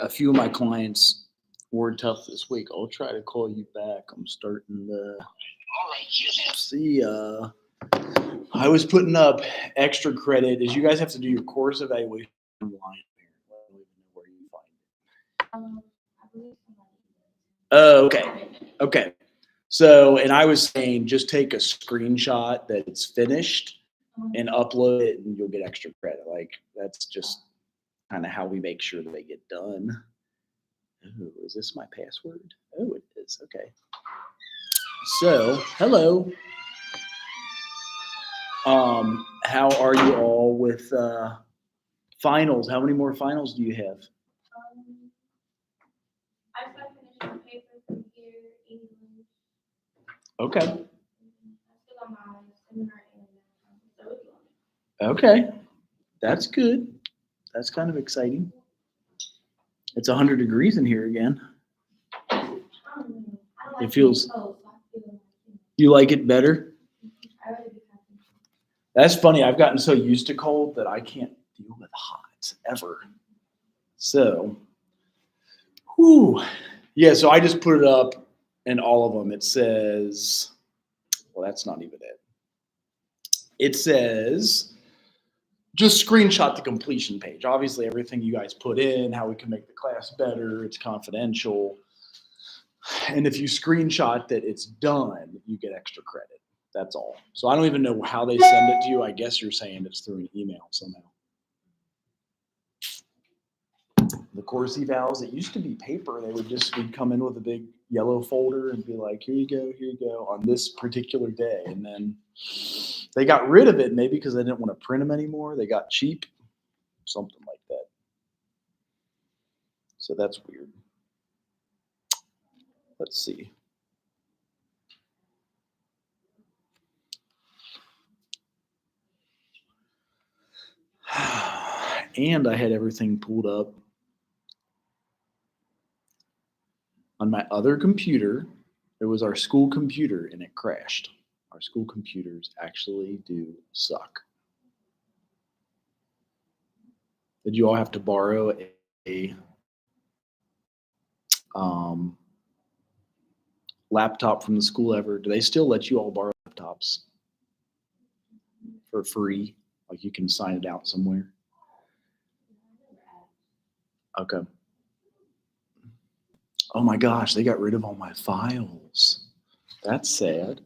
A few of my clients were tough this week. I'll try to call you back. I'm starting to see. I was putting up extra credit. Is you guys have to do your course evaluation online. I don't even know where you find it. Oh, okay. Okay. So, and I was saying just take a screenshot that it's finished and upload it, and you'll get extra credit. Like, that's just kind of how we make sure that they get done. Oh, is this my password? Oh, it is. Okay. So, hello. How are you all with finals? How many more finals do you have? I still finished my paper from here, English. Okay. I still got my seminar and so it's long. Okay. That's good. That's kind of exciting. It's 100 degrees in here again. I don't know. I don't like It feels. cold, so I feel like You like it better? I already be happy. That's funny. I've gotten so used to cold that I can't deal with hot ever. So, whew. Yeah, so I just put it up in all of them. It says, well, that's not even it. It says, just screenshot the completion page. Obviously, everything you guys put in, how we can make the class better, it's confidential. And if you screenshot that it's done, you get extra credit. That's all. So I don't even know how they send it to you. I guess you're saying it's through an email somehow. The course evals, it used to be paper. We'd come in with a big yellow folder and be like, here you go on this particular day. And then they got rid of it maybe because they didn't want to print them anymore. They got cheap, something like that. So that's weird. Let's see. And I had everything pulled up on my other computer. It was our school computer and it crashed. Our school computers actually do suck. Did you all have to borrow a laptop from the school ever? Do they still let you all borrow laptops for free? Like you can sign it out somewhere? Okay. Oh my gosh, they got rid of all my files. That's sad.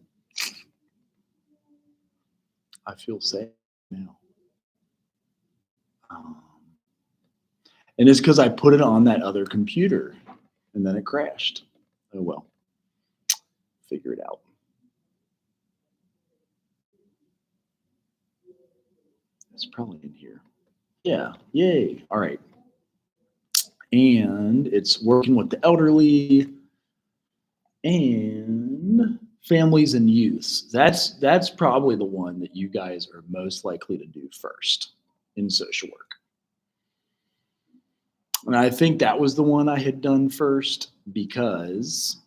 I feel sad now. And it's because I put it on that other computer and then it crashed. Oh well. Figure it out. It's probably in here. Yeah. Yay. All right. And it's working with the elderly and families and youths. That's probably the one that you guys are most likely to do first in social work. And I think that was the one I had done first because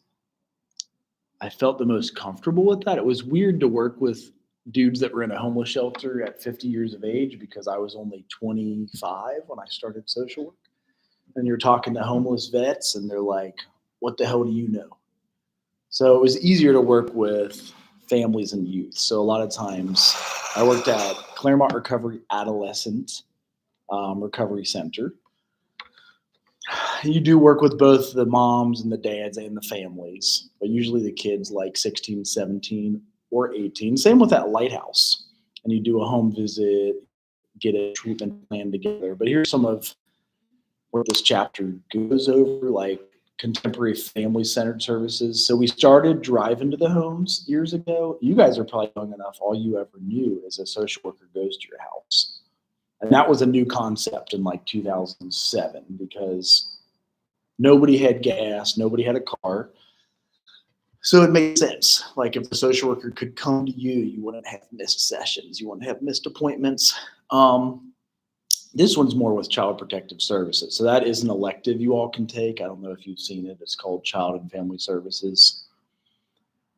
I felt the most comfortable with that. It was weird to work with dudes that were in a homeless shelter at 50 years of age because I was only 25 when I started social work. And you're talking to homeless vets and they're like, what the hell do you know? So it was easier to work with families and youth. So a lot of times I worked at Claremont Recovery Adolescent Recovery Center. You do work with both the moms and the dads and the families, but usually the kids like 16, 17, or 18. Same with that Lighthouse. And you do a home visit, get a treatment plan together. But here's some of what this chapter goes over, like contemporary family-centered services. So we started driving to the homes years ago. You guys are probably young enough. All you ever knew is a social worker goes to your house. And that was a new concept in like 2007 because nobody had gas, nobody had a car. So it made sense. Like if the social worker could come to you, you wouldn't have missed sessions. You wouldn't have missed appointments. This one's more with Child Protective Services. So that is an elective you all can take. I don't know if you've seen it. It's called Child and Family Services.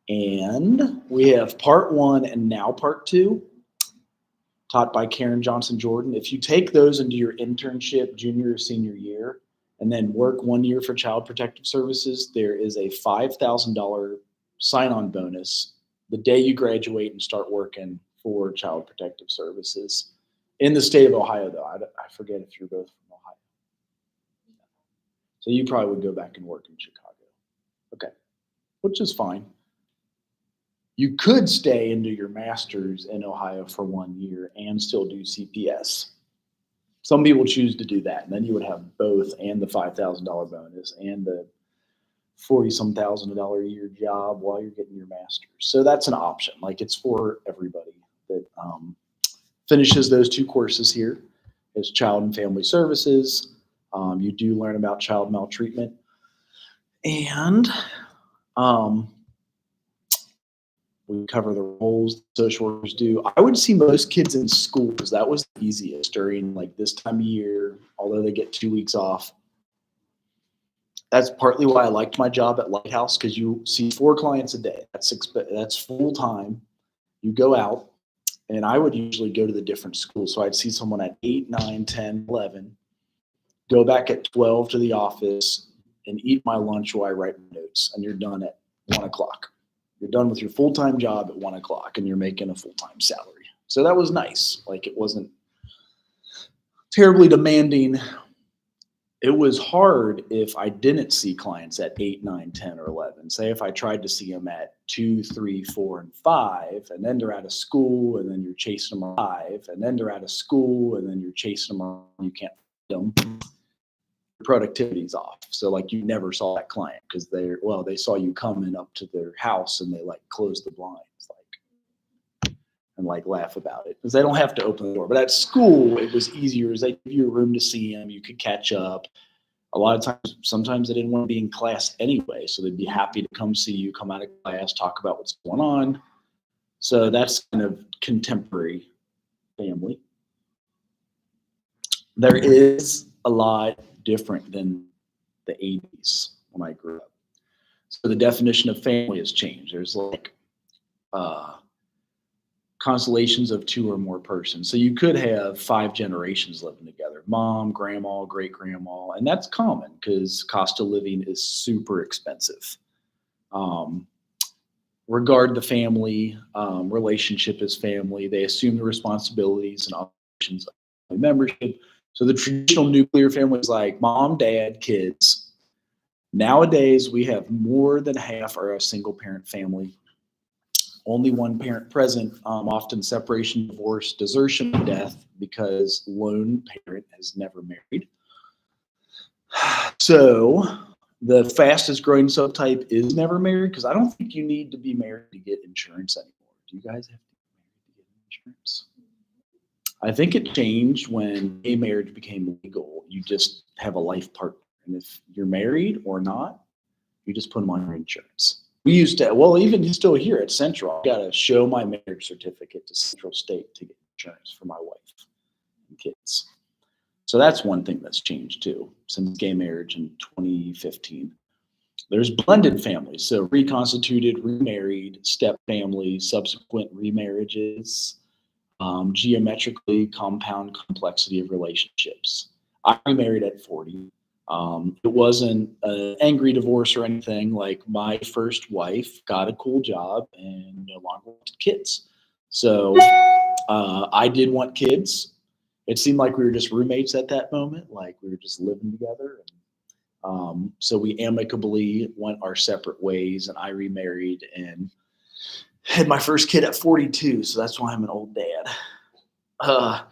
And we have part 1 and now part 2, taught by Karen Johnson Jordan. If you take those into your internship junior or senior year, and then work 1 year for Child Protective Services, there is a $5,000 sign-on bonus the day you graduate and start working for Child Protective Services in the state of Ohio, though. I forget if you're both from Ohio. So you probably would go back and work in Chicago. Okay, which is fine. You could stay and do your master's in Ohio for 1 year and still do CPS. Some people choose to do that, and then you would have both and the $5,000 bonus and the 40-some thousand a year job while you're getting your master's. So that's an option. Like, it's for everybody that finishes those 2 courses here. It's Child and Family Services. You do learn about child maltreatment, and we cover the roles social workers do. I would see most kids in schools. That was the easiest during like this time of year, although they get 2 weeks off. That's partly why I liked my job at Lighthouse, because you see 4 clients a day. That's full time. You go out, and I would usually go to the different schools. So I'd see someone at 8, 9, 10, 11, go back at 12 to the office and eat my lunch while I write my notes, and you're done at 1 o'clock. You're done with your full-time job at 1 o'clock, and you're making a full-time salary. So that was nice. Like, it wasn't terribly demanding. It was hard if I didn't see clients at 8, 9, 10, or 11. Say if I tried to see them at 2, 3, 4, and 5, and then they're out of school, and then you're chasing them around 5, and then they're out of school, and then you're chasing them around, you can't find them. Productivity's off. So like, you never saw that client because they saw you coming up to their house and they like close the blinds and like laugh about it because they don't have to open the door. But at school it was easier, as they give you a room to see them, you could catch up. A lot of times, sometimes they didn't want to be in class anyway, so they'd be happy to come see you, come out of class, talk about what's going on. So that's kind of contemporary family. There is a lot different than the 80s when I grew up. So the definition of family has changed. There's like constellations of 2 or more persons. So you could have 5 generations living together: mom, grandma, great grandma, and that's common because cost of living is super expensive. Regard the family, relationship as family. They assume the responsibilities and obligations of family membership. So the traditional nuclear family is like mom, dad, kids. Nowadays, we have more than half are a single parent family. Only 1 parent present, often separation, divorce, desertion, death, because lone parent has never married. So the fastest growing subtype is never married, because I don't think you need to be married to get insurance anymore. Do you guys have to be married to get insurance? I think it changed when gay marriage became legal. You just have a life partner. And if you're married or not, you just put them on your insurance. We used to, well, even still here at Central, I got to show my marriage certificate to Central State to get insurance for my wife and kids. So that's one thing that's changed too since gay marriage in 2015. There's blended families, so reconstituted, remarried, step families, subsequent remarriages, geometrically compound complexity of relationships. I remarried at 40. It wasn't an angry divorce or anything. Like, my first wife got a cool job and no longer wanted kids. So I did want kids. It seemed like we were just roommates at that moment. Like, we were just living together. And, so we amicably went our separate ways, and I remarried and had my first kid at 42. So that's why I'm an old dad.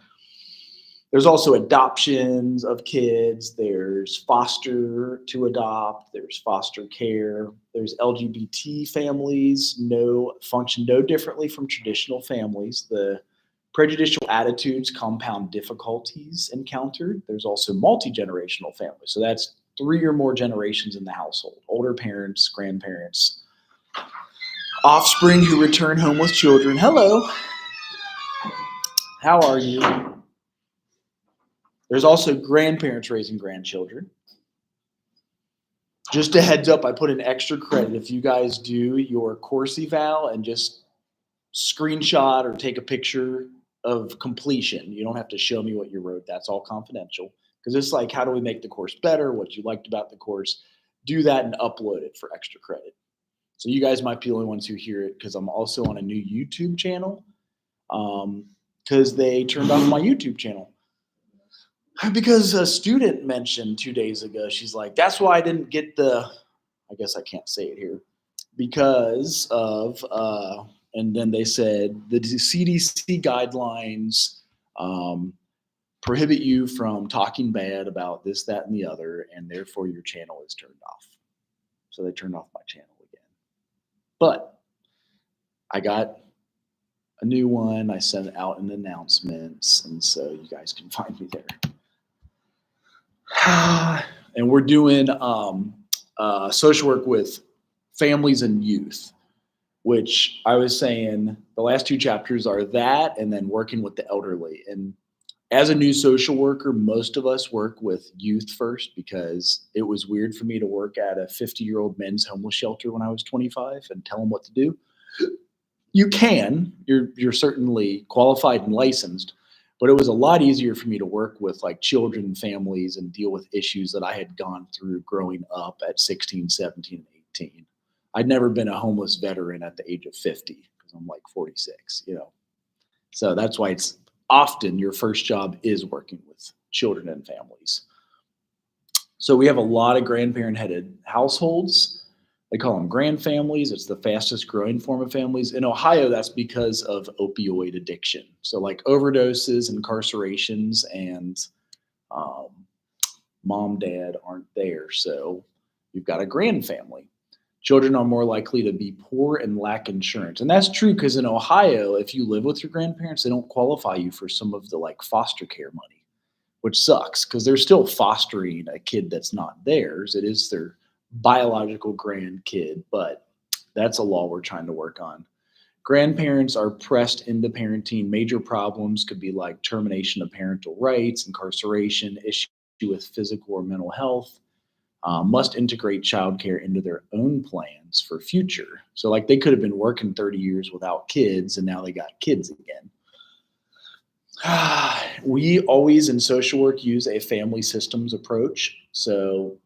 There's also adoptions of kids. There's foster to adopt. There's foster care. There's LGBT families, function no differently from traditional families. The prejudicial attitudes compound difficulties encountered. There's also multi-generational families. So that's 3 or more generations in the household: older parents, grandparents, offspring who return home with children. Hello. How are you? There's also grandparents raising grandchildren. Just a heads up, I put an extra credit if you guys do your course eval and just screenshot or take a picture of completion. You don't have to show me what you wrote. That's all confidential. Because it's like, how do we make the course better? What you liked about the course? Do that and upload it for extra credit. So you guys might be the only ones who hear it because I'm also on a new YouTube channel because they turned off my YouTube channel. Because a student mentioned 2 days ago, she's like, that's why I didn't get I guess I can't say it here, because of, and then they said the CDC guidelines prohibit you from talking bad about this, that, and the other, and therefore your channel is turned off. So they turned off my channel again. But I got a new one. I sent out an announcements, and so you guys can find me there. And we're doing social work with families and youth, which I was saying the last 2 chapters are that, and then working with the elderly. And as a new social worker, most of us work with youth first because it was weird for me to work at a 50-year-old men's homeless shelter when I was 25 and tell them what to do. You can, you're certainly qualified and licensed, but it was a lot easier for me to work with like children and families and deal with issues that I had gone through growing up at 16, 17, and 18. I'd never been a homeless veteran at the age of 50 because I'm like 46, So that's why it's often your first job is working with children and families. So we have a lot of grandparent-headed households. They call them grand families. It's the fastest growing form of families. In Ohio, that's because of opioid addiction. So like overdoses, incarcerations, and mom, dad aren't there. So you've got a grand family. Children are more likely to be poor and lack insurance. And that's true because in Ohio, if you live with your grandparents, they don't qualify you for some of the like foster care money, which sucks because they're still fostering a kid that's not theirs. It is their biological grandkid, but that's a law we're trying to work on. Grandparents are pressed into parenting. Major problems could be like termination of parental rights, incarceration, issue with physical or mental health. Must integrate childcare into their own plans for future. So like they could have been working 30 years without kids and now they got kids again. We always in social work use a family systems approach. So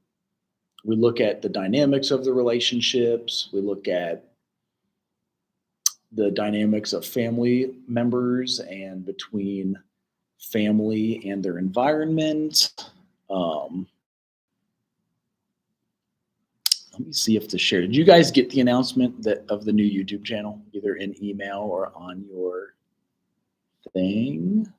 we look at the dynamics of the relationships. We look at the dynamics of family members and between family and their environment. Let me see if this shared. Did you guys get the announcement of the new YouTube channel, either in email or on your thing?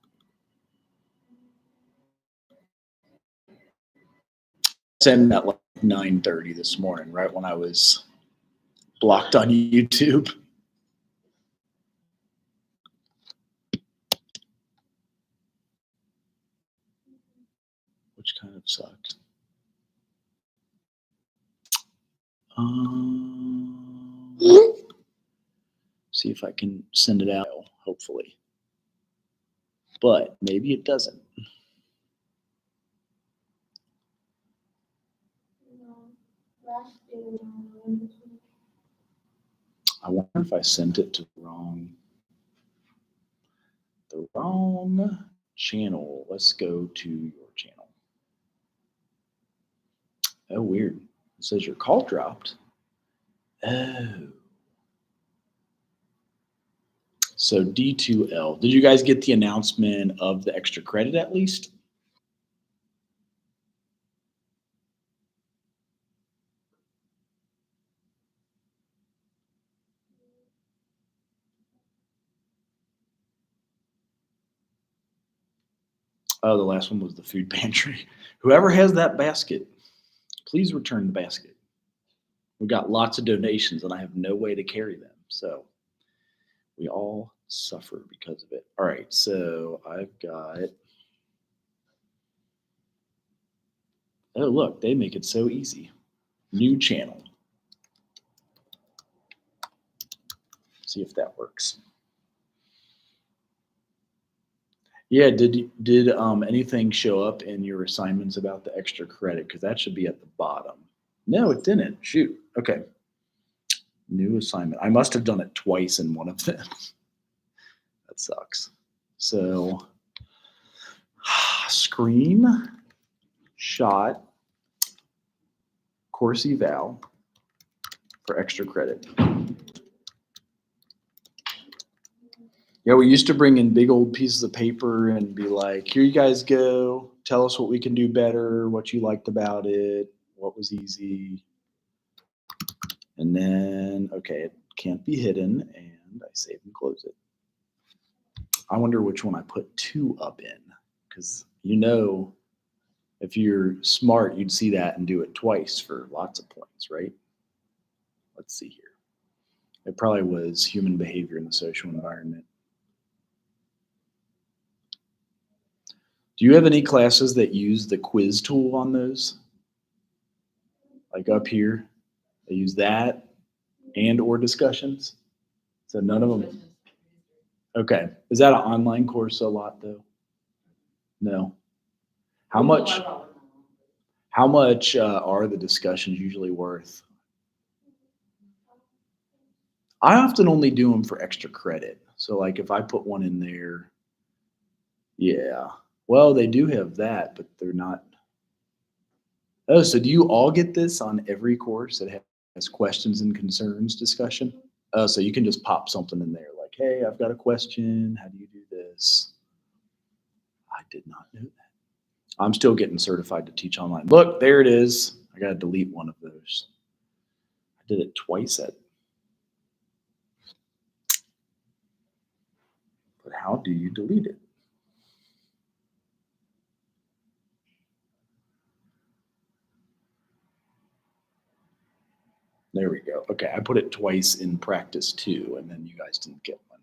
Sent at like 9:30 this morning, right when I was blocked on YouTube. Which kind of sucked. See if I can send it out, hopefully. But maybe it doesn't. I wonder if I sent it to the wrong channel. Let's go to your channel. Oh, weird. It says your call dropped. Oh. So D2L. Did you guys get the announcement of the extra credit at least? Oh, the last one was the food pantry. Whoever has that basket, please return the basket. We got lots of donations and I have no way to carry them. So we all suffer because of it. All right, so I've got, oh, look, they make it so easy. New channel. See if that works. Yeah, did anything show up in your assignments about the extra credit? Because that should be at the bottom. No, it didn't. Shoot. Okay. New assignment. I must have done it twice in one of them. That sucks. So, screen. shot course eval for extra credit. Yeah, we used to bring in big old pieces of paper and be like, here you guys go. Tell us what we can do better, what you liked about it, what was easy. And then, okay, it can't be hidden, and I save and close it. I wonder which one I put 2 up in, because if you're smart, you'd see that and do it twice for lots of points, right? Let's see here. It probably was human behavior in the social environment. Do you have any classes that use the quiz tool on those? Like up here, they use that and or discussions? So none of them. Okay. Is that an online course a lot though? No. How much are the discussions usually worth? I often only do them for extra credit. So like if I put one in there, yeah. Well, they do have that, but they're not. Oh, so do you all get this on every course that has questions and concerns discussion? Oh, so you can just pop something in there like, hey, I've got a question. How do you do this? I did not know that. I'm still getting certified to teach online. Look, there it is. I got to delete one of those. I did it twice but how do you delete it? There we go. Okay, I put it twice in practice too, and then you guys didn't get one.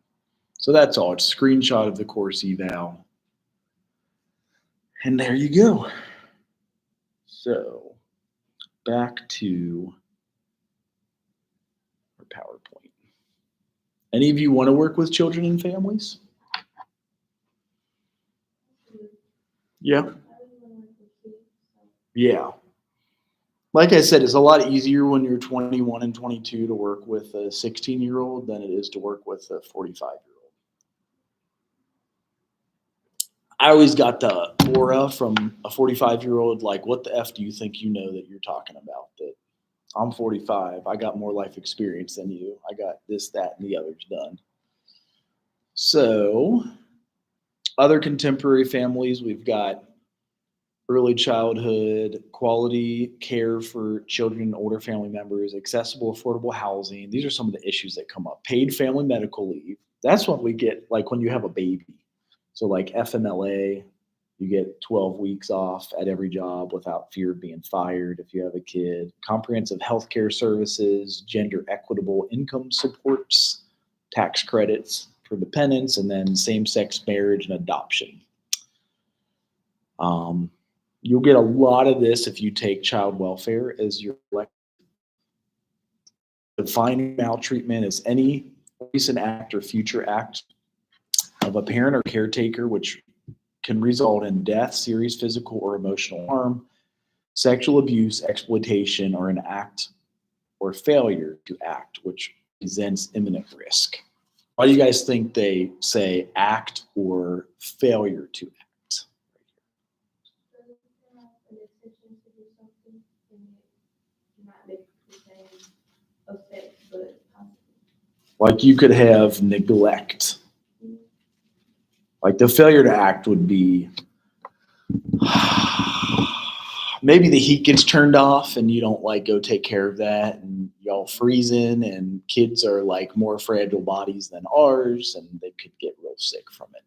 So that's all. It's a screenshot of the course eval. And there you go. So back to our PowerPoint. Any of you want to work with children and families? Yeah. Yeah. Like I said, it's a lot easier when you're 21 and 22 to work with a 16-year-old than it is to work with a 45-year-old. I always got the aura from a 45-year-old, like, what the F do you think you know that you're talking about? That I'm 45, I got more life experience than you. I got this, that, and the others done. So, other contemporary families, we've got early childhood, quality care for children and older family members, accessible, affordable housing. These are some of the issues that come up. Paid family medical leave. That's what we get like when you have a baby. So like FMLA, you get 12 weeks off at every job without fear of being fired if you have a kid. Comprehensive health care services, gender equitable income supports, tax credits for dependents, and then same-sex marriage and adoption. You'll get a lot of this if you take child welfare as your elective. Defining maltreatment as any recent act or future act of a parent or caretaker which can result in death, serious physical or emotional harm, sexual abuse, exploitation, or an act or failure to act which presents imminent risk. Why do you guys think they say act or failure to act? Like you could have neglect. Like the failure to act would be maybe the heat gets turned off and you don't like go take care of that and y'all freezing and kids are like more fragile bodies than ours and they could get real sick from it.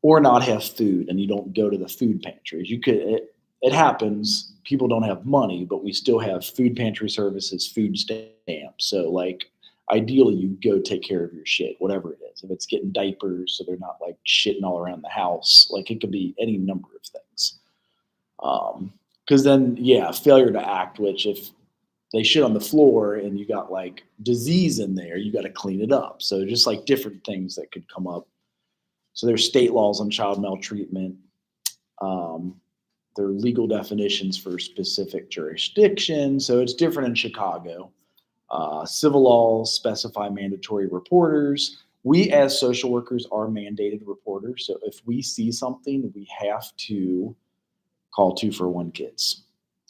Or not have food and you don't go to the food pantries. It happens. People don't have money, but we still have food pantry services, food stamps. So like ideally you go take care of your shit, whatever it is. If it's getting diapers so they're not like shitting all around the house, like it could be any number of things. Because then, yeah, failure to act, which if they shit on the floor and you got like disease in there, you got to clean it up. So just like different things that could come up. So there's state laws on child maltreatment. There are legal definitions for specific jurisdictions. So it's different in Chicago. Civil laws specify mandatory reporters. We as social workers are mandated reporters. So if we see something, we have to call 241 Kids.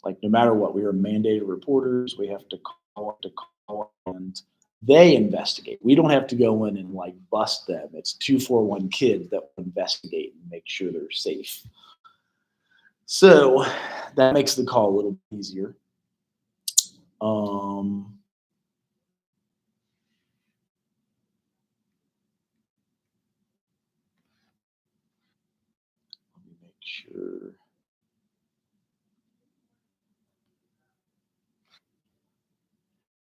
Like no matter what, we are mandated reporters. We have to call, and they investigate. We don't have to go in and like bust them. It's 241 Kids that will investigate and make sure they're safe. So that makes the call a little easier. Let me make sure.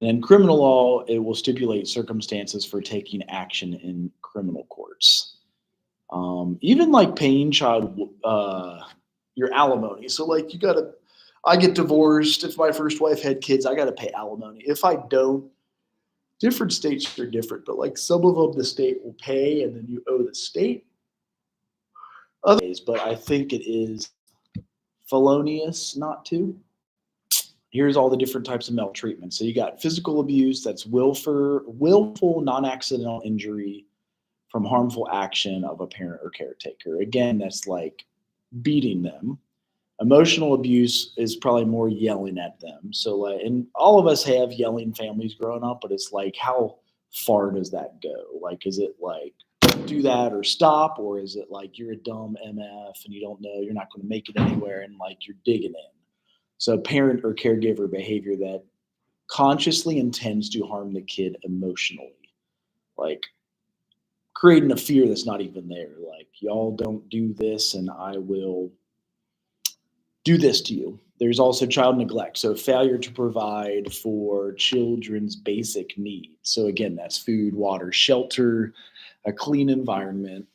And in criminal law, it will stipulate circumstances for taking action in criminal courts. Even like paying your alimony. So like I get divorced. If my first wife had kids, I gotta pay alimony. If I don't, different states are different, but like some of them, the state will pay, and then you owe the state. Other ways, but I think it is felonious not to. Here's all the different types of maltreatment. So you got physical abuse, that's willful non-accidental injury from harmful action of a parent or caretaker. Again, that's like beating them. Emotional abuse is probably more yelling at them. So like, and all of us have yelling families growing up, but it's like, how far does that go? Like, is it like, don't do that or stop? Or is it like, you're a dumb MF and you don't know, you're not going to make it anywhere, and like you're digging in? So parent or caregiver behavior that consciously intends to harm the kid emotionally, like creating a fear that's not even there. Like, y'all don't do this and I will do this to you. There's also child neglect. So failure to provide for children's basic needs. So again, that's food, water, shelter, a clean environment.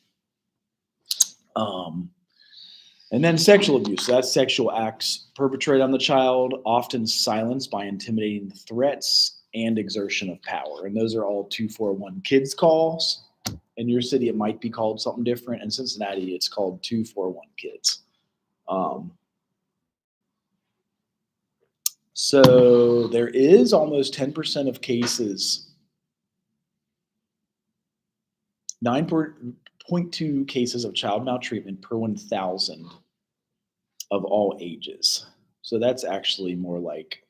And then sexual abuse. So that's sexual acts perpetrated on the child, often silenced by intimidating threats and exertion of power. And those are all 241 Kids calls. In your city, it might be called something different. In Cincinnati, it's called 241 Kids. So there is almost 10% of cases, 9.2 cases of child maltreatment per 1,000 of all ages. So that's actually more like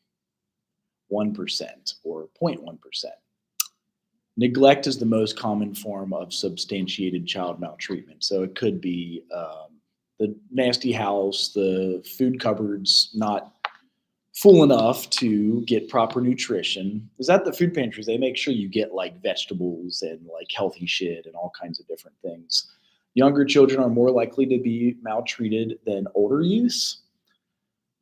1% or 0.1%. Neglect is the most common form of substantiated child maltreatment. So it could be the nasty house, the food cupboards not full enough to get proper nutrition. Is that the food pantries? They make sure you get like vegetables and like healthy shit and all kinds of different things. Younger children are more likely to be maltreated than older youth,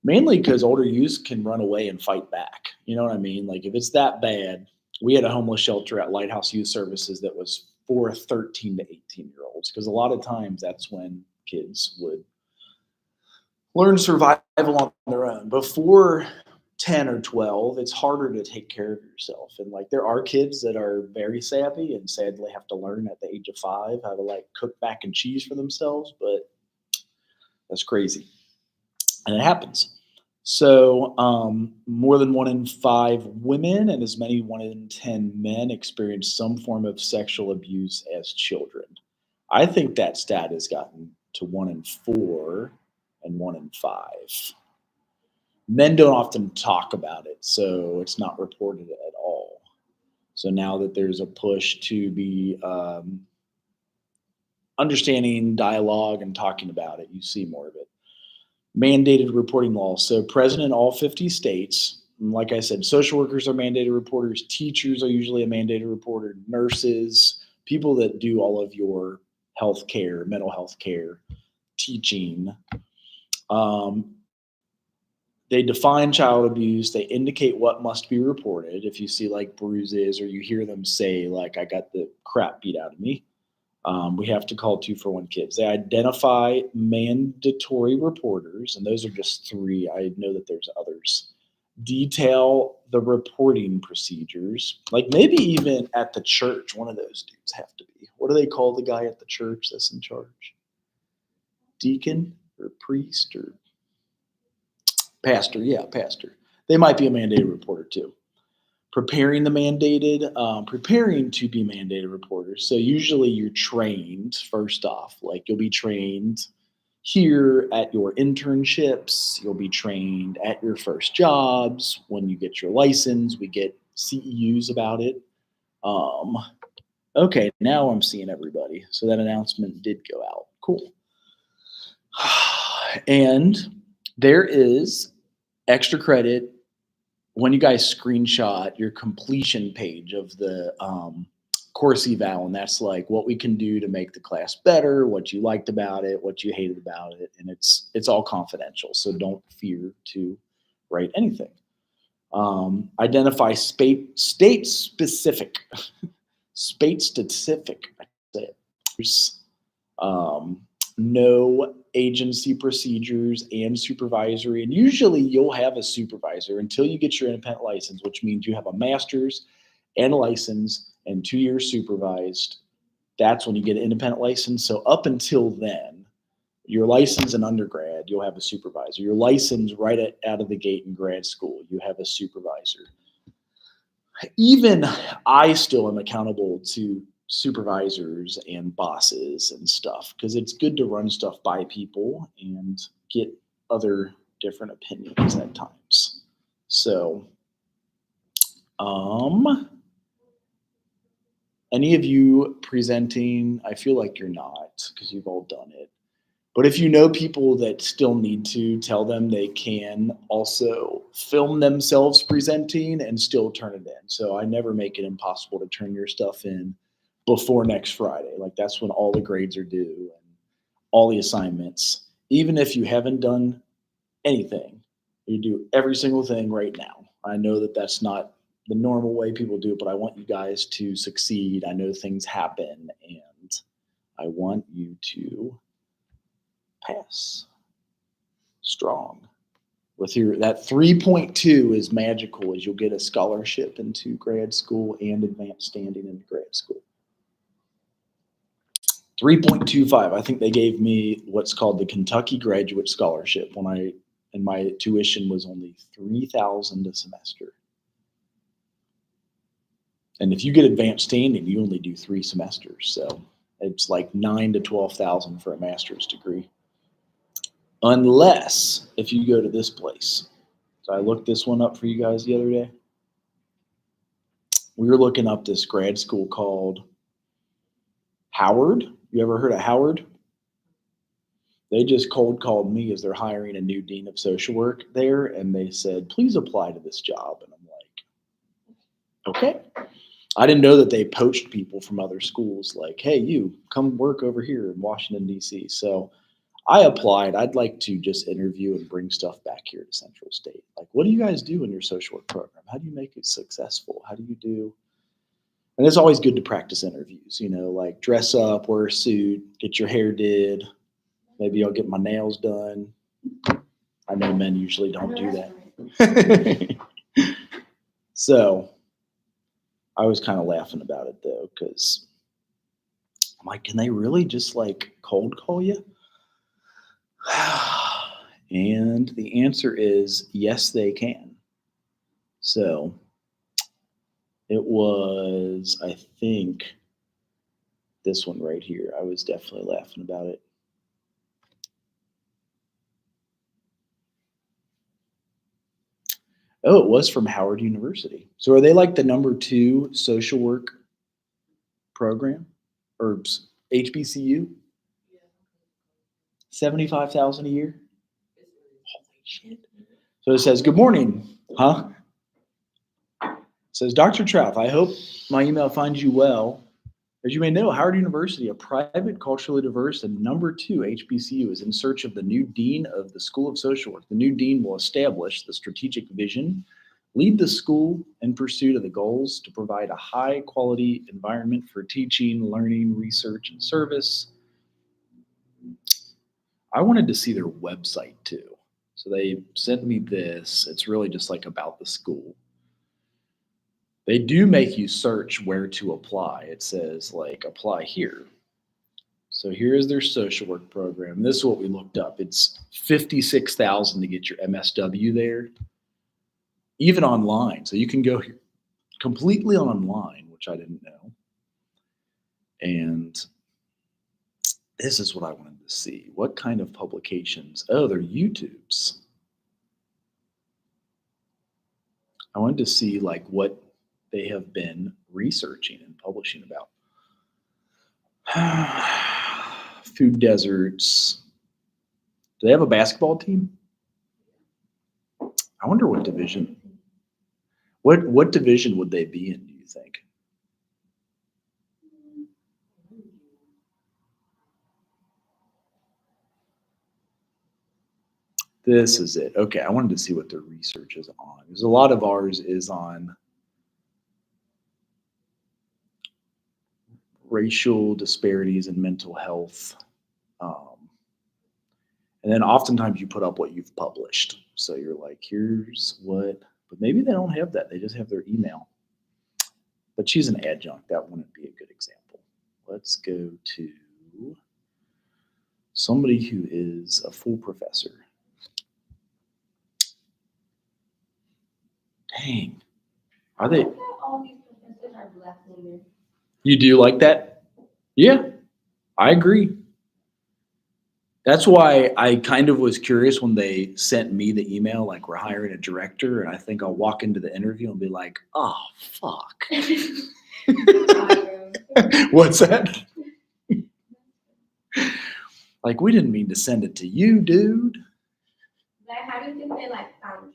mainly because older youth can run away and fight back. You know what I mean? Like if it's that bad, we had a homeless shelter at Lighthouse Youth Services that was for 13 to 18-year-olds, because a lot of times that's when kids would learn survival on their own. Before 10 or 12, it's harder to take care of yourself. And like there are kids that are very savvy and sadly have to learn at the age of 5 how to like cook mac and cheese for themselves, but that's crazy. And it happens. So more than 1 in 5 women and as many 1 in 10 men experience some form of sexual abuse as children. I think that stat has gotten to 1 in 4 and 1 in 5. Men don't often talk about it, so it's not reported at all. So now that there's a push to be understanding dialogue and talking about it, you see more of it. Mandated reporting laws. So present in all 50 states. Like I said, social workers are mandated reporters. Teachers are usually a mandated reporter. Nurses, people that do all of your health care, mental health care, teaching. They define child abuse. They indicate what must be reported. If you see like bruises or you hear them say like, I got the crap beat out of me, we have to call 241 Kids. They identify mandatory reporters, and those are just 3. I know that there's others. Detail the reporting procedures. Like maybe even at the church, one of those dudes have to be. What do they call the guy at the church that's in charge? Deacon or priest or pastor? Yeah, pastor. They might be a mandated reporter too. Preparing to be mandated reporters. So usually you're trained first off, like you'll be trained here at your internships. You'll be trained at your first jobs. When you get your license, we get CEUs about it. Um, okay, now I'm seeing everybody. So that announcement did go out. Cool. And there is extra credit when you guys screenshot your completion page of the course eval, and that's like what we can do to make the class better, what you liked about it, what you hated about it, and it's all confidential. So don't fear to write anything. Identify state specific, state specific. I say it. There's, no agency procedures and supervisory. And usually you'll have a supervisor until you get your independent license, which means you have a master's and a license and 2 years supervised. That's when you get an independent license. So up until then, your license in undergrad, you'll have a supervisor. Your license right out of the gate in grad school, you have a supervisor. Even I still am accountable to supervisors and bosses and stuff because it's good to run stuff by people and get other different opinions at times. So, any of you presenting, I feel like you're not because you've all done it. But if you know people that still need to, tell them they can also film themselves presenting and still turn it in. So I never make it impossible to turn your stuff in before next Friday. Like that's when all the grades are due and all the assignments. Even if you haven't done anything, you do every single thing right now. I know that that's not the normal way people do it, but I want you guys to succeed. I know things happen and I want you to pass strong with your that 3.2 is magical as you'll get a scholarship into grad school and advanced standing into grad school. 3.25, I think they gave me what's called the Kentucky Graduate Scholarship when my tuition was only $3,000 a semester. And if you get advanced standing, you only do 3 semesters, so it's like $9,000 to $12,000 for a master's degree. Unless if you go to this place. So I looked this one up for you guys the other day. We were looking up this grad school called Howard. You ever heard of Howard? They just cold called me as they're hiring a new dean of social work there, and they said, please apply to this job. And I'm like, okay. I didn't know that they poached people from other schools like, hey, you come work over here in Washington, D.C. So I applied. I'd like to just interview and bring stuff back here to Central State. Like, what do you guys do in your social work program? How do you make it successful? How do you do? And it's always good to practice interviews, like dress up, wear a suit, get your hair did. Maybe I'll get my nails done. I know men usually don't do that. So I was kind of laughing about it though, because I'm like, can they really just like cold call you? And the answer is yes, they can. So it was, I think, this one right here. I was definitely laughing about it. Oh, it was from Howard University. So are they like the #2 social work program or HBCU? 75,000 a year? Holy shit. So it says, good morning, huh? It says, Dr. Trouth, I hope my email finds you well. As you may know, Howard University, a private, culturally diverse, and #2 HBCU, is in search of the new dean of the School of Social Work. The new dean will establish the strategic vision, lead the school in pursuit of the goals to provide a high-quality environment for teaching, learning, research, and service. I wanted to see their website too. So they sent me this. It's really just like about the school. They do make you search where to apply. It says like apply here. So here is their social work program. This is what we looked up. It's $56,000 to get your MSW there, even online. So you can go here completely online, which I didn't know. And This is what I wanted to see. What kind of publications? Oh, they're YouTubes. I wanted to see like what they have been researching and publishing about. Food deserts. Do they have a basketball team? I wonder what division. What division would they be in, do you think? This is it. Okay, I wanted to see what their research is on. Because a lot of ours is on racial disparities in mental health. And then oftentimes you put up what you've published. So you're like, here's what, but maybe they don't have that. They just have their email. But she's an adjunct. That wouldn't be a good example. Let's go to somebody who is a full professor. Dang. Are they? All these professors are Black women. You do like that? Yeah, I agree. That's why I kind of was curious when they sent me the email, like we're hiring a director, and I think I'll walk into the interview and be like, oh, fuck. What's that? Like, we didn't mean to send it to you, dude. Like, how do you think they like found you?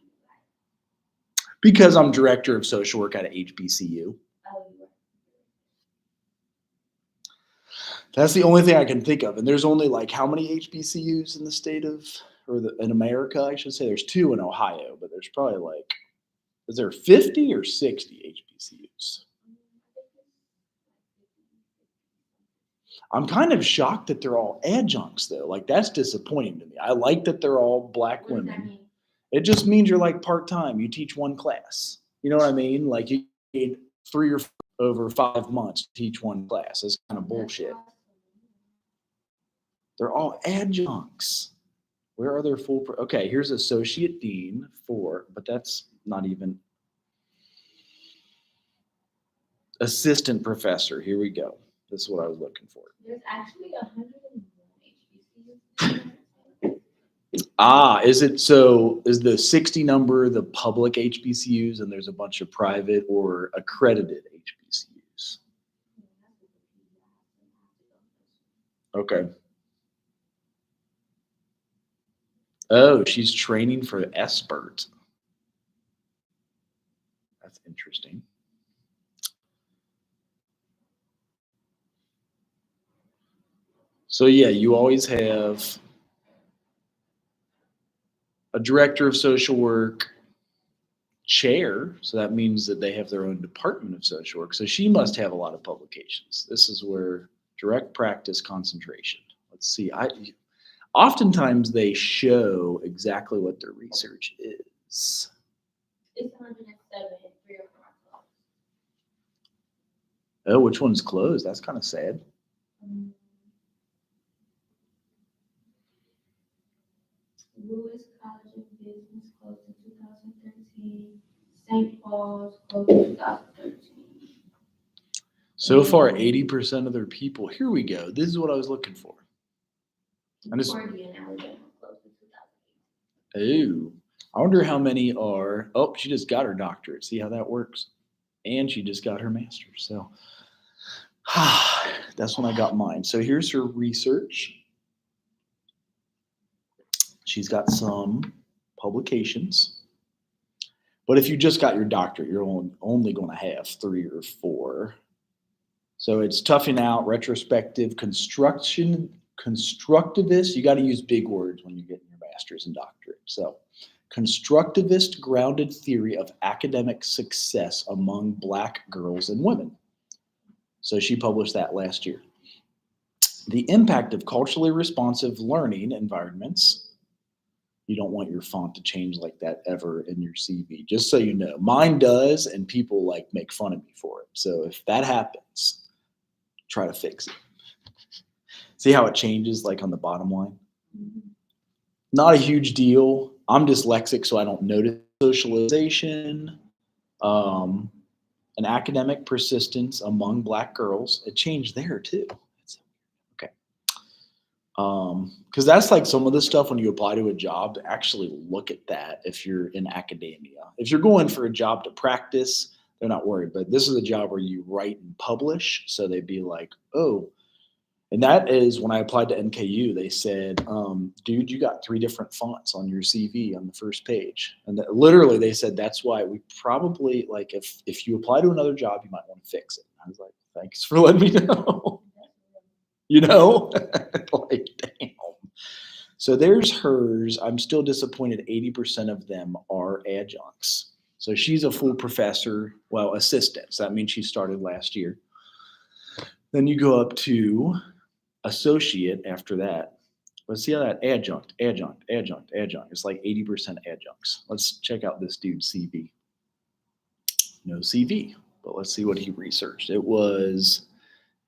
Because I'm director of social work at HBCU. Oh, That's the only thing I can think of. And there's only like how many HBCUs in the state of, in America, I should say. There's 2 in Ohio, but there's probably like, is there 50 or 60 HBCUs? I'm kind of shocked that they're all adjuncts though. Like that's disappointing to me. I like that they're all Black what does that women. mean? It just means you're like part-time. You teach one class. You know what I mean? Like you need 3 or 4 over 5 months to teach one class. That's kind of bullshit. They're all adjuncts. Where are their full? Okay, here's associate dean for, but that's not even assistant professor. Here we go. This is what I was looking for. There's actually 101 HBCUs. Is it so? Is the 60 number the public HBCUs, and there's a bunch of private or accredited HBCUs? Okay. Oh, she's training for expert. That's interesting. So yeah, you always have a director of social work, chair, so that means that they have their own department of social work. So she must have a lot of publications. This is where direct practice concentration. Let's see. Oftentimes they show exactly what their research is. It's 107 and 3 or 4 closed. Oh, which one's closed? That's kind of sad. Lewis College of Business closed in 2013. St. Paul's closed in 2013. So far, 80% of their people. Here we go. This is what I was looking for. Concordia in Alabama closed in 2008. Oh, I wonder how many are. Oh, she just got her doctorate. See how that works? And she just got her master's. So that's when I got mine. So here's her research. She's got some publications. But if you just got your doctorate, you're only going to have 3 or 4. So it's toughing out, retrospective, constructivist. You got to use big words when you get your master's and doctorate. So constructivist grounded theory of academic success among Black girls and women. So she published that last year. The impact of culturally responsive learning environments. You don't want your font to change like that ever in your CV, just so you know. Mine does, and people like make fun of me for it. So if that happens, try to fix it. See how it changes like on the bottom line? Mm-hmm. Not a huge deal. I'm dyslexic, so I don't notice socialization, and academic persistence among Black girls. It changed there too. Okay. Because that's like some of the stuff when you apply to a job, to actually look at that if you're in academia. If you're going for a job to practice, they're not worried. But this is a job where you write and publish. So they'd be like, oh, and that is when I applied to NKU, they said, dude, you got 3 different fonts on your CV on the first page. And literally they said, that's why we probably, like, if you apply to another job, you might want to fix it. I was like, thanks for letting me know. You know, like, damn. So there's hers. I'm still disappointed 80% of them are adjuncts. So she's a full professor, well, assistant. So that means she started last year. Then you go up to associate after that. Let's see how that adjunct. It's like 80% adjuncts. Let's check out this dude's CV. No CV, but let's see what he researched. It was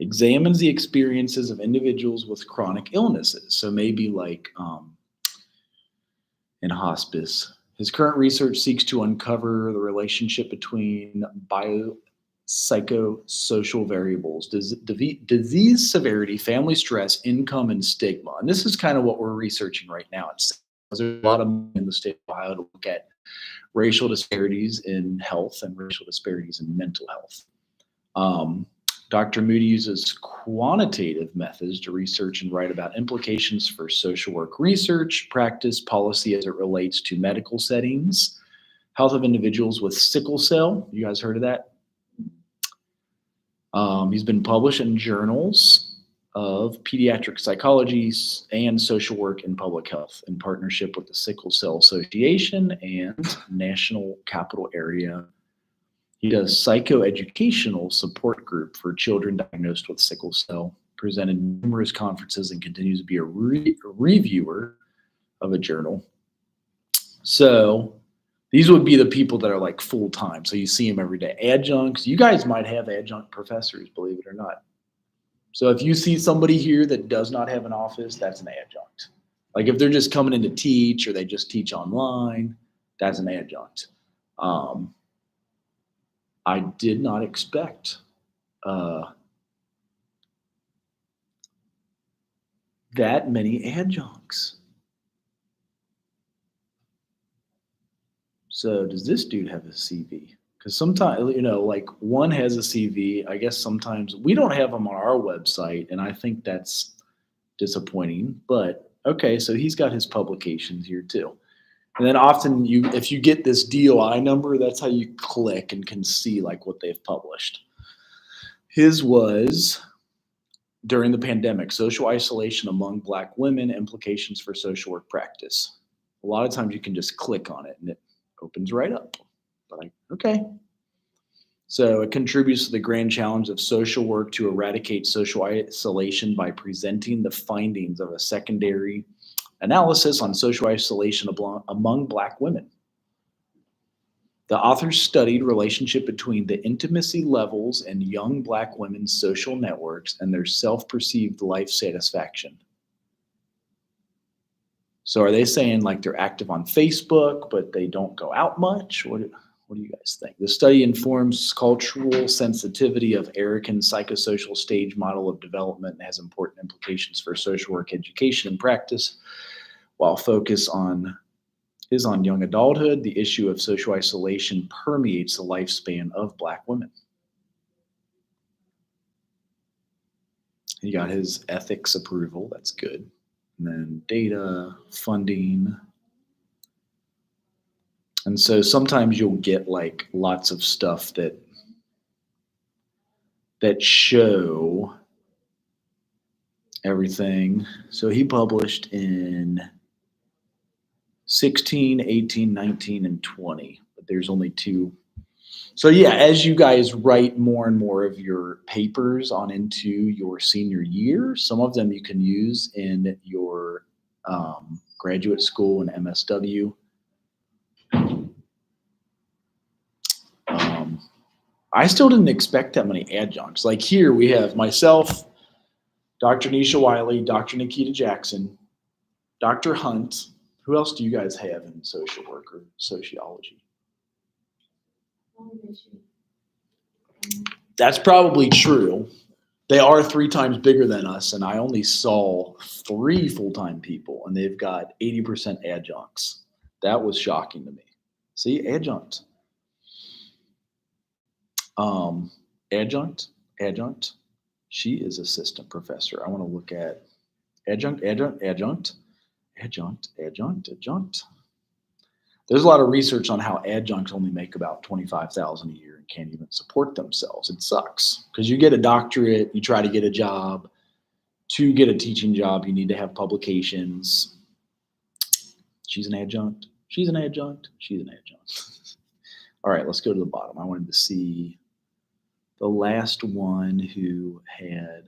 examines the experiences of individuals with chronic illnesses. So maybe like in hospice. His current research seeks to uncover the relationship between biopsychosocial variables, disease severity, family stress, income, and stigma. And this is kind of what we're researching right now. There's a lot of money in the state of Ohio to look at racial disparities in health and racial disparities in mental health. Dr. Moody uses quantitative methods to research and write about implications for social work research, practice, policy as it relates to medical settings, health of individuals with sickle cell. You guys heard of that? He's been published in journals of pediatric psychology and social work and public health in partnership with the Sickle Cell Association and National Capital Area. He does psychoeducational support group for children diagnosed with sickle cell, presented numerous conferences, and continues to be a reviewer of a journal. So these would be the people that are like full-time. So you see them every day. Adjuncts, you guys might have adjunct professors, believe it or not. So if you see somebody here that does not have an office, that's an adjunct. Like if they're just coming in to teach or they just teach online, that's an adjunct. I did not expect that many adjuncts. So does this dude have a CV? Because sometimes, you know, like one has a CV. I guess sometimes we don't have them on our website, and I think that's disappointing. But okay, so he's got his publications here too. And then often if you get this DOI number, that's how you click and can see like what they've published. His was during the pandemic, social isolation among Black women, implications for social work practice. A lot of times you can just click on it and it opens right up. But okay. So it contributes to the grand challenge of social work to eradicate social isolation by presenting the findings of a secondary analysis on social isolation among Black women. The authors studied relationship between the intimacy levels in young Black women's social networks and their self-perceived life satisfaction. So are they saying like they're active on Facebook, but they don't go out much? What do you guys think? The study informs cultural sensitivity of Erican psychosocial stage model of development and has important implications for social work education and practice. While focus is on young adulthood, the issue of social isolation permeates the lifespan of Black women. He got his ethics approval, that's good. And then data, funding. And so sometimes you'll get like lots of stuff that show everything. So he published in 16, 18, 19, and 20, but there's only 2. So yeah, as you guys write more and more of your papers on into your senior year, some of them you can use in your graduate school and MSW. I still didn't expect that many adjuncts. Like here we have myself, Dr. Nisha Wiley, Dr. Nikita Jackson, Dr. Hunt. Who else do you guys have in social work or sociology? That's probably true, They are 3 times bigger than us, and I only saw 3 full-time people, and they've got 80% adjuncts. That was shocking to me. See, adjunct. Adjunct, adjunct. She is assistant professor. I want to look at adjunct, adjunct, adjunct, adjunct, adjunct, adjunct. There's a lot of research on how adjuncts only make about $25,000 a year and can't even support themselves. It sucks because you get a doctorate, you try to get a job. To get a teaching job, you need to have publications. She's an adjunct. She's an adjunct. She's an adjunct. All right, let's go to the bottom. I wanted to see the last one who had.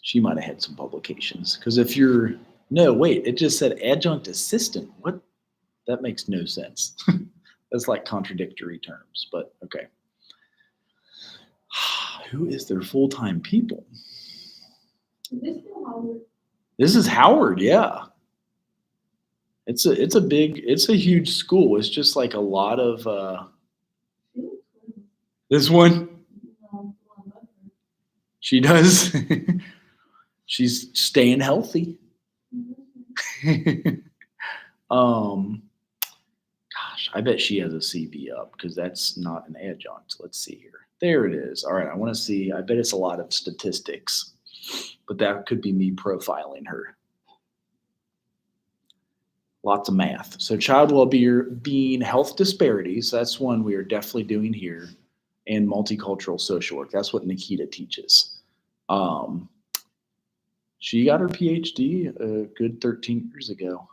She might have had some publications because if you're. No, wait, it just said adjunct assistant. What? That makes no sense. That's like contradictory terms, but okay. Who is their full-time people? Is this still Howard? This is Howard, yeah. It's a huge school. It's just like a lot of this one. She does. She's staying healthy. Gosh, I bet she has a CB up because that's not an adjunct. Let's see here. There it is. All right, I want to see. I bet it's a lot of statistics, but that could be me profiling her. Lots of math. So child well-being, health disparities, that's one we are definitely doing here, and multicultural social work. That's what Nikita teaches. She got her PhD a good 13 years ago,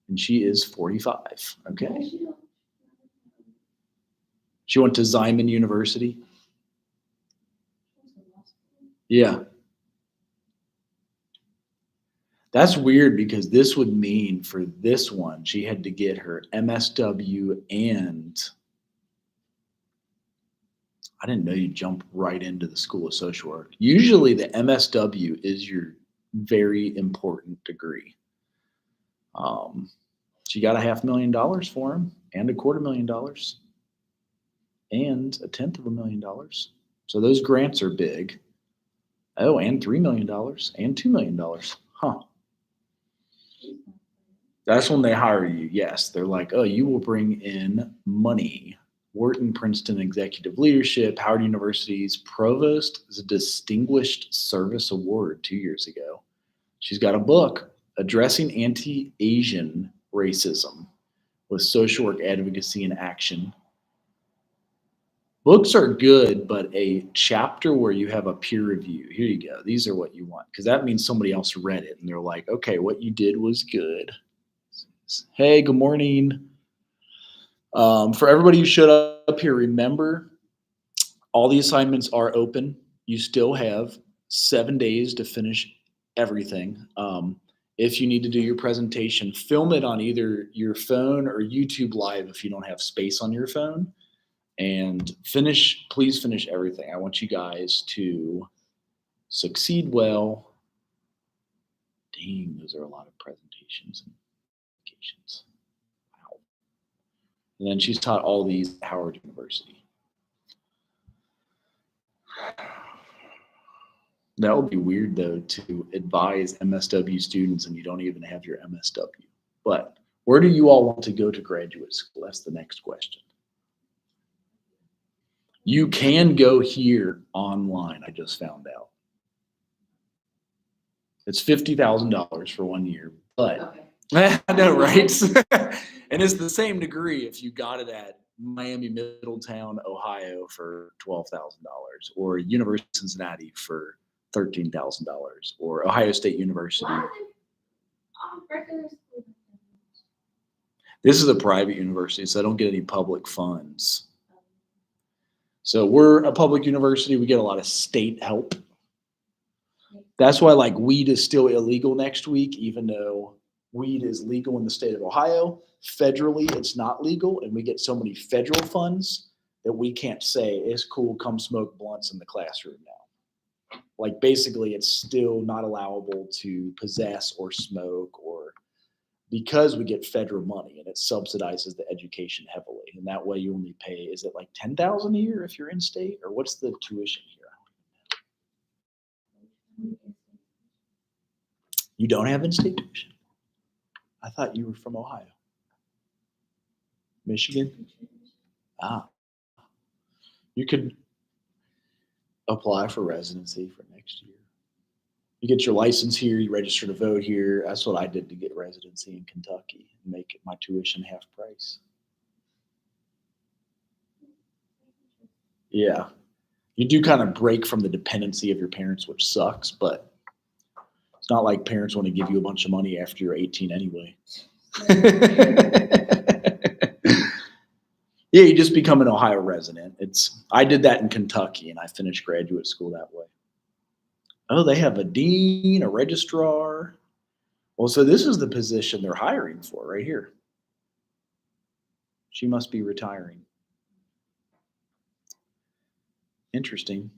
and she is 45. Okay. She went to Ziman University. Yeah. That's weird because this would mean for this one, she had to get her MSW and I didn't know you jump right into the School of Social Work. Usually the MSW is your very important degree. She got $500,000 for him and $250,000 and $1/10,000. So those grants are big. Oh, and $3 million and $2 million. Huh. That's when they hire you. Yes. They're like, oh, you will bring in money. Wharton Princeton Executive Leadership, Howard University's Provost is a Distinguished Service Award 2 years ago. She's got a book, Addressing Anti-Asian Racism with Social Work Advocacy in Action. Books are good, but a chapter where you have a peer review. Here you go. These are what you want because that means somebody else read it and they're like, okay, what you did was good. Hey, good morning. For everybody who showed up here, remember all the assignments are open. You still have 7 days to finish everything. If you need to do your presentation, film it on either your phone or YouTube Live if you don't have space on your phone. And please finish everything. I want you guys to succeed well. Dang, those are a lot of presentations and applications. Wow. And then she's taught all these at Howard University. That would be weird, though, to advise MSW students and you don't even have your MSW. But where do you all want to go to graduate school? That's the next question. You can go here online, I just found out. It's $50,000 for 1 year, but I know, right? And it's the same degree if you got it at Miami Middletown, Ohio for $12,000 or University of Cincinnati for $13,000 or Ohio State University. This is a private university, so I don't get any public funds. So we're a public university. We get a lot of state help. That's why like weed is still illegal next week, even though weed is legal in the state of Ohio. Federally, it's not legal. And we get so many federal funds that we can't say it's cool, come smoke blunts in the classroom now. Like basically it's still not allowable to possess or smoke or because we get federal money and it subsidizes the education heavily. And that way you only pay, is it like $10,000 a year if you're in state or what's the tuition here? You don't have in-state tuition? I thought you were from Ohio. Michigan? Ah. You could apply for residency for next year. You get your license here, you register to vote here. That's what I did to get residency in Kentucky and make my tuition half price. Yeah. You do kind of break from the dependency of your parents, which sucks, but it's not like parents want to give you a bunch of money after you're 18 anyway. Yeah, you just become an Ohio resident. I did that in Kentucky and I finished graduate school that way. Oh, they have a dean, a registrar. Well, so this is the position they're hiring for right here. She must be retiring. Interesting.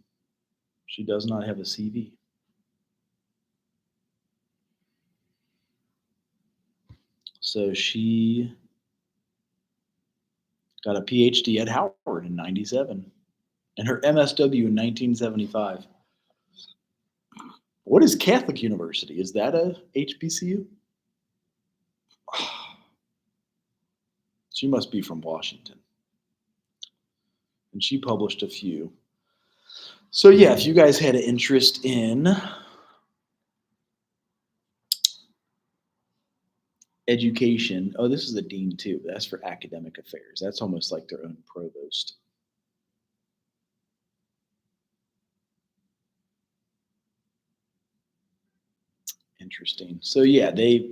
She does not have a CV. So she got a PhD at Howard in 97 and her MSW in 1975. What is Catholic University? Is that a HBCU? She must be from Washington. And she published a few. So yeah, if you guys had an interest in education, oh, this is the dean too. That's for academic affairs. That's almost like their own provost. Interesting. So yeah, they